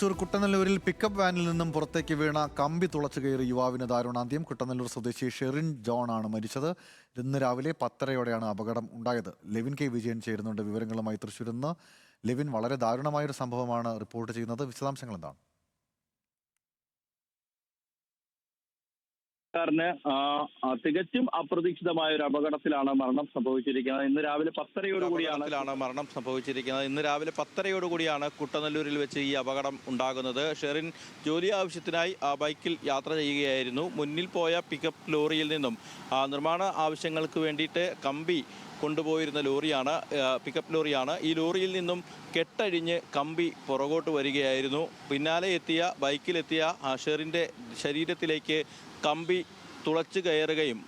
Thrissur കുട്ടനെല്ലൂരിൽ pickup വാനിൽ നിന്നും പുറത്തേക്ക് വീണ കമ്പി തുളച്ചു കയറി യുവാവിന് ദാരുണാന്ത്യം. കുട്ടനെല്ലൂർ സ്വദേശി ഷെറിൻ ജോൺ ആണ് മരിച്ചത്. ഇന്ന് രാവിലെ 10:30-ഓടെയാണ് അപകടം ഉണ്ടായത്. ലെവിൻ കെ വിജയൻ ചേരുന്നുണ്ട് വിവരങ്ങളുമായി തൃശൂരിൽ നിന്ന്. ലെവിൻ, വളരെ ദാരുണമായൊരു സംഭവമാണ് റിപ്പോർട്ട് ചെയ്യുന്നത്. വിശദാംശങ്ങൾ എന്താണ്? ക്കാരന് തികച്ചും അപ്രതീക്ഷിതമായ ഒരു അപകടത്തിലാണ് മരണം സംഭവിച്ചിരിക്കുന്നത്. ഇന്ന് രാവിലെ 10:30 മരണം സംഭവിച്ചിരിക്കുന്നത്. ഇന്ന് രാവിലെ 10:30 കുട്ടനെല്ലൂരിൽ വെച്ച് ഈ അപകടം ഉണ്ടാകുന്നത്. ഷെറിൻ ജോലി ആവശ്യത്തിനായി ബൈക്കിൽ യാത്ര ചെയ്യുകയായിരുന്നു. മുന്നിൽ പോയ പിക്കപ്പ് ലോറിയിൽ നിന്നും നിർമ്മാണ ആവശ്യങ്ങൾക്ക് വേണ്ടിയിട്ട് കമ്പി കൊണ്ടുപോയിരുന്ന പിക്കപ്പ് ലോറിയാണ്. ഈ ലോറിയിൽ നിന്നും കെട്ടഴിഞ്ഞ് കമ്പി പുറകോട്ട് വരികയായിരുന്നു. പിന്നാലെ ബൈക്കിലെത്തിയ ഷെറിൻ്റെ ശരീരത്തിലേക്ക് കമ്പി തുളച്ചു കയറുകയും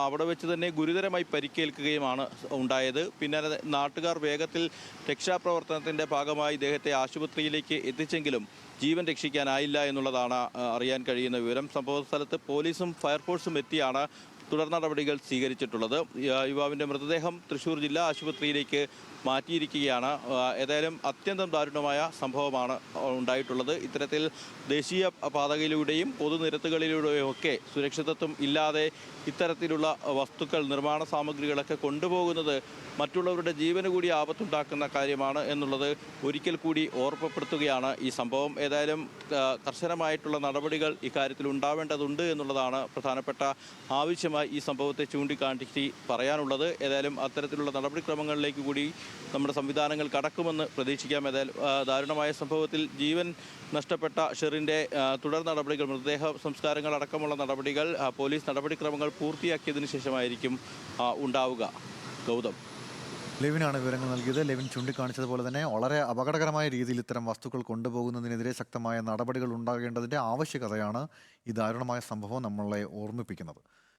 അവിടെ വെച്ച് തന്നെ ഗുരുതരമായി പരിക്കേൽക്കുകയുമാണ് ഉണ്ടായത്. പിന്നാലെ നാട്ടുകാർ വേഗത്തിൽ രക്ഷാപ്രവർത്തനത്തിൻ്റെ ഭാഗമായി ഇദ്ദേഹത്തെ ആശുപത്രിയിലേക്ക് എത്തിച്ചെങ്കിലും ജീവൻ രക്ഷിക്കാനായില്ല എന്നുള്ളതാണ് അറിയാൻ കഴിയുന്ന വിവരം. സംഭവ സ്ഥലത്ത് പോലീസും ഫയർഫോഴ്സും എത്തിയാണ് തുടർ നടപടികൾ സ്വീകരിച്ചിട്ടുള്ളത്. യുവാവിൻ്റെ മൃതദേഹം തൃശ്ശൂർ ജില്ലാ ആശുപത്രിയിലേക്ക് മാറ്റിയിരിക്കുകയാണ്. ഏതായാലും അത്യന്തം ദാരുണമായ സംഭവമാണ് ഉണ്ടായിട്ടുള്ളത്. ഇത്തരത്തിൽ ദേശീയ പാതകളിലൂടെയും പൊതുനിരത്തുകളിലൂടെയും ഒക്കെ സുരക്ഷിതത്വം ഇല്ലാതെ ഇത്തരത്തിലുള്ള വസ്തുക്കൾ, നിർമ്മാണ സാമഗ്രികളൊക്കെ കൊണ്ടുപോകുന്നത് മറ്റുള്ളവരുടെ ജീവന് കൂടി ആപത്തുണ്ടാക്കുന്ന കാര്യമാണ് എന്നുള്ളത് ഒരിക്കൽ കൂടി ഓർമ്മപ്പെടുത്തുകയാണ് ഈ സംഭവം. ഏതായാലും കർശനമായിട്ടുള്ള നടപടികൾ ഇക്കാര്യത്തിൽ ഉണ്ടാവേണ്ടതുണ്ട് എന്നുള്ളതാണ് പ്രധാനപ്പെട്ട ആവശ്യമായി ഈ സംഭവത്തെ ചൂണ്ടിക്കാട്ടി പറയാനുള്ളത്. ഏതായാലും അത്തരത്തിലുള്ള നടപടിക്രമങ്ങളിലേക്ക് കൂടി നമ്മുടെ സംവിധാനങ്ങൾ കടക്കുമെന്ന് പ്രതീക്ഷിക്കാം. ഏതായാലും ദാരുണമായ സംഭവത്തിൽ ജീവൻ നഷ്ടപ്പെട്ട ഷെറിൻ്റെ തുടർ നടപടികൾ, മൃതദേഹ സംസ്കാരങ്ങൾ അടക്കമുള്ള നടപടികൾ, പോലീസ് നടപടിക്രമങ്ങൾ പൂർത്തിയാക്കിയതിനു ശേഷമായിരിക്കും ഉണ്ടാവുക. ഗൗതം, ലെവിനാണ് വിവരങ്ങൾ നൽകിയത്. ലെവിൻ ചൂണ്ടിക്കാണിച്ചതുപോലെ തന്നെ വളരെ അപകടകരമായ രീതിയിൽ ഇത്തരം വസ്തുക്കൾ കൊണ്ടുപോകുന്നതിനെതിരെ ശക്തമായ നടപടികൾ ഉണ്ടാകേണ്ടതിൻ്റെ ആവശ്യകതയാണ് ഈ ദാരുണമായ സംഭവം നമ്മളെ ഓർമ്മിപ്പിക്കുന്നത്.